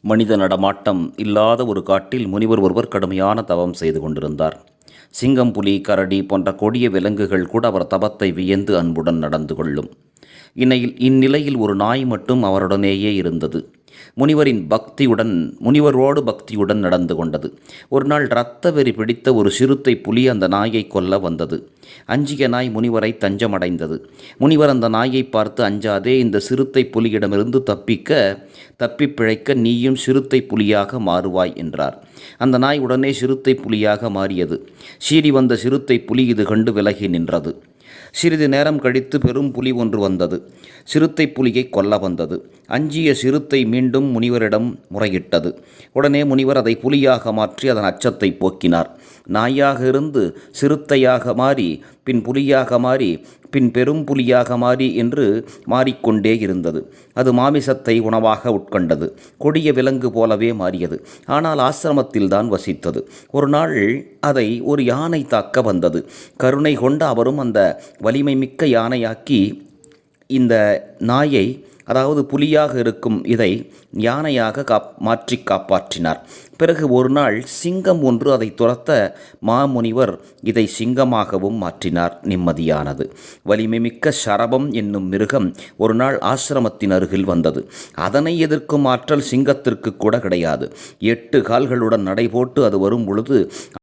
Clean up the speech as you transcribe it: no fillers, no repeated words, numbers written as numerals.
மனித நடமாட்டம் இல்லாத ஒரு காட்டில் முனிவர் ஒருவர் கடுமையான தவம் செய்து கொண்டிருந்தார். சிங்கம், புலி, கரடி போன்ற கொடிய விலங்குகள் கூட அவர் தவத்தை வியந்து அன்புடன் நடந்து கொள்ளும். இந்நிலையில் ஒரு நாய் மட்டும் அவருடனேயே இருந்தது. முனிவரோடு பக்தியுடன் நடந்து கொண்டது. ஒரு நாள் இரத்த வெறி பிடித்த ஒரு சிறுத்தை புலி அந்த நாயை கொல்ல வந்தது. அஞ்சிய நாய் முனிவரை தஞ்சமடைந்தது. முனிவர் அந்த நாயை பார்த்து, "அஞ்சாதே, இந்த சிறுத்தை புலியிடமிருந்து தப்பிப் பிழைக்க நீயும் சிறுத்தை புலியாக மாறுவாய்" என்றார். அந்த நாய் உடனே சிறுத்தை புலியாக மாறியது. சீறி வந்த சிறுத்தை புலி இது கண்டு விலகி நின்றது. சிறிது நேரம் கழித்து பெரும் புலி ஒன்று வந்தது. சிறுத்தை புலியை கொல்ல வந்தது. அஞ்சிய சிறுத்தை மீண்டும் முனிவரிடம் முறையிட்டது. உடனே முனிவர் அதை புலியாக மாற்றி அதன் அச்சத்தை போக்கினார். நாயாக இருந்து சிறுத்தையாக மாறி, பின் புலியாக மாறி, பின் பெரும் புலியாக மாறி என்று மாறிக்கொண்டே இருந்தது. அது மாமிசத்தை உணவாக உட்கொண்டது. கொடிய விலங்கு போலவே மாறியது. ஆனால் ஆசிரமத்தில்தான் வசித்தது. ஒரு நாள் அதை ஒரு யானை தாக்க வந்தது. கருணை கொண்ட அவரும் அந்த வலிமை மிக்க யானையாக்கி இந்த நாயை, அதாவது புலியாக இருக்கும் இதை யானையாக மாற்றி காப்பாற்றினார். பிறகு ஒரு நாள் சிங்கம் ஒன்று அதை துரத்த மாமுனிவர் இதை சிங்கமாகவும் மாற்றினார். நிம்மதியானது. வலிமை மிக்க சரபம் என்னும் மிருகம் ஒரு நாள் ஆசிரமத்தின் அருகில் வந்தது. அதனை எதிர்க்கும் ஆற்றல் சிங்கத்திற்கு கூட கிடையாது. 8 கால்களுடன் நடைபோட்டு அது வரும் பொழுது